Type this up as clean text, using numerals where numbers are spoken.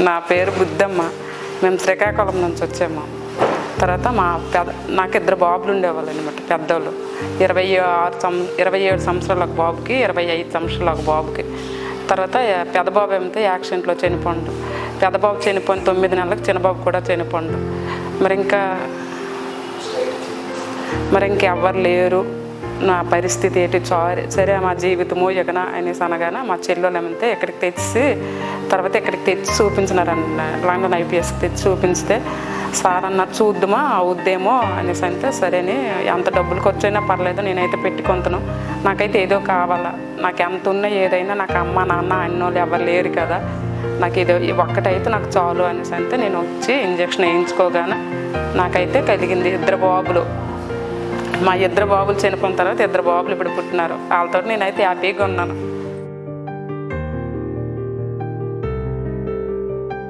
నా పేరు బుద్ధమ్మ. మేము శ్రీకాకుళం నుంచి వచ్చాము. తర్వాత నాకు 2 బాబులు ఉండేవాళ్ళు అనమాట. పెద్దోళ్ళు 27 సంవత్సరాల ఒక బాబుకి, 25 సంవత్సరాల ఒక బాబుకి. తర్వాత పెద్ద బాబు ఏమితే యాక్సిడెంట్లో చనిపోండు. పెద్ద బాబు చనిపోయిన 9 నెలలకు చిన్నబాబు కూడా చనిపోండు. మరి ఇంకెవ్వరు లేరు, నా పరిస్థితి ఏంటి, సరే మా జీవితము ఎగన అనేసి అనగానే మా చెల్లెలు ఏమంటే ఇక్కడికి తెచ్చి చూపించినారన్న. లండన్ IPS తెచ్చి చూపించితే సార్ అన్నారు చూద్దామా అవుద్దేమో అనేసి అంటే సరేని ఎంత డబ్బులు ఖర్చైనా పర్లేదు, నేనైతే పెట్టుకుంటాను, నాకైతే ఏదో కావాలా, నాకు ఎంత ఉన్నా ఏదైనా నాకు అమ్మ నాన్న అన్నోళ్ళు ఎవరు లేరు కదా, నాకు ఇది ఒక్కటైతే నాకు చాలు అనేసి అంటే నేను వచ్చి ఇంజక్షన్ వేయించుకోగానే నాకైతే కలిగింది 2 బాబులు. మా 2 బాబులు చనిపోయిన తర్వాత 2 బాబులు ఇప్పుడు పుట్టినారు. వాళ్ళతో నేనైతే హ్యాపీగా ఉన్నాను.